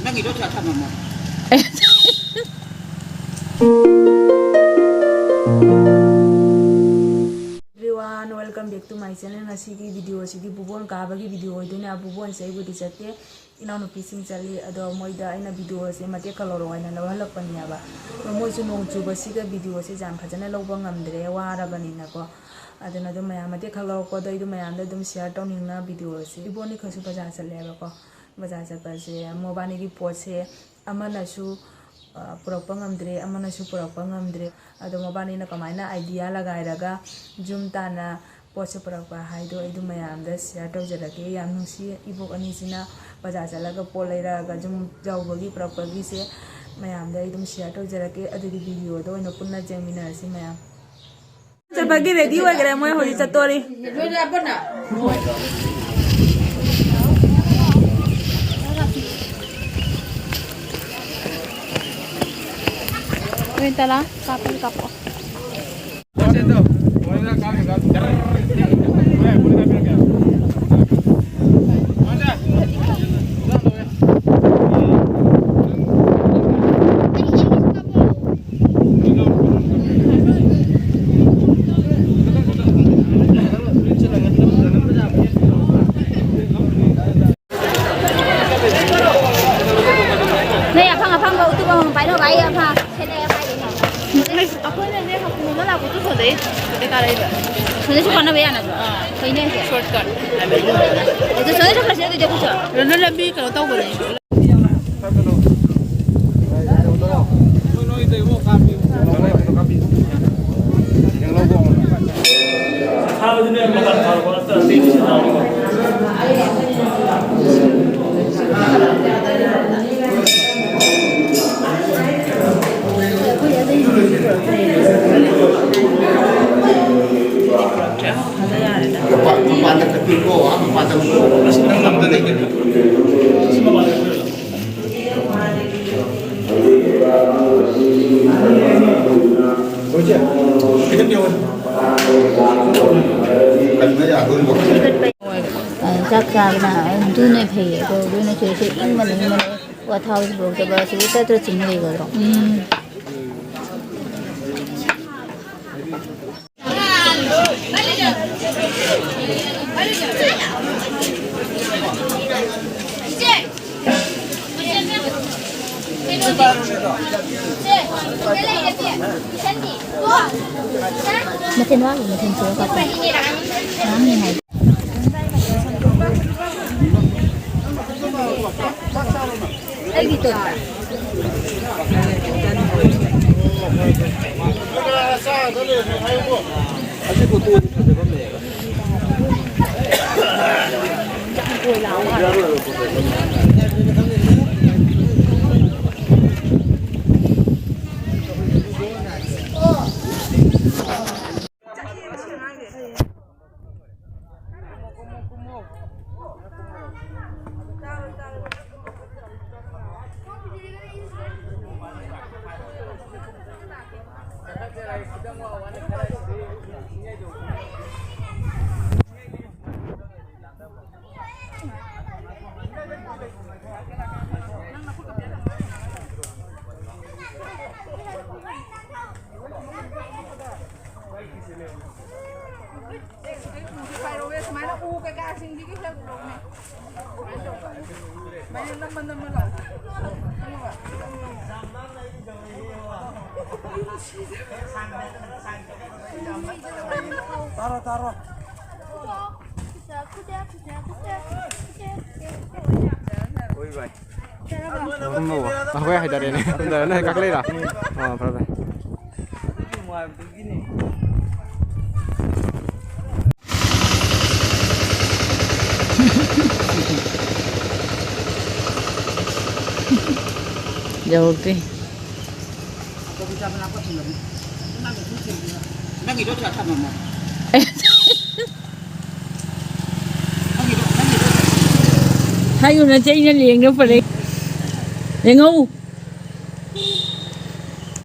นั่งกี่รถจะทำมาeveryone welcome back to my channel ngasigi video sidi bubon kabagi video iduna bubon sai budi chatte ina no pising chali ado moida aina video se mate kaloro aina lawhalak panya ba moi su nong chu basiga video se jam phajana lawba ngamdre wara banina ko aduna do maya mate kaloro ko do idu maya da dum share tawning na video se iboni khasu bazaar chale ba ko bazaar chapa se mobani gi pot se amana su पुरक्प ngamdre amana su purakpa ngamdre ado mobani na kamaina idea lagairaga jum tana poche purakpa haido idu mayam da share tawjarake yam nungsi ibok ani sina bazaar chalaga poleiraga jum jawbagi purakpa gi se mayam da idum share tawjarake adu video do ino punna jemina si mayam chapagi ready wagera moi holi chatori Minta lah, kapan kapo. Này apa kau tu bang pai no bai apa? Aku ni dia aku mula aku tu sudah dekat ada. Sudah cuba nak bayar nak? Kau ini aja. Shortcut. Itu sudah cuba sih tu jago cuba. Rendah lebih kalau tahu boleh. chắc ra là tôi này phải rồi tôi này chơi in mình qua thao rồi cho bà sĩ tới tôi chỉnh về rồi mà thêm đó thì thêm sữa các bạn nắm như này đây gì tuần taruh ôi vậy không ngủ à quay hay dari ini dari ini kakek lah oh berapa jauh ke nanti itu siapa mama hai người chơi nó liền đâu phải liền ngu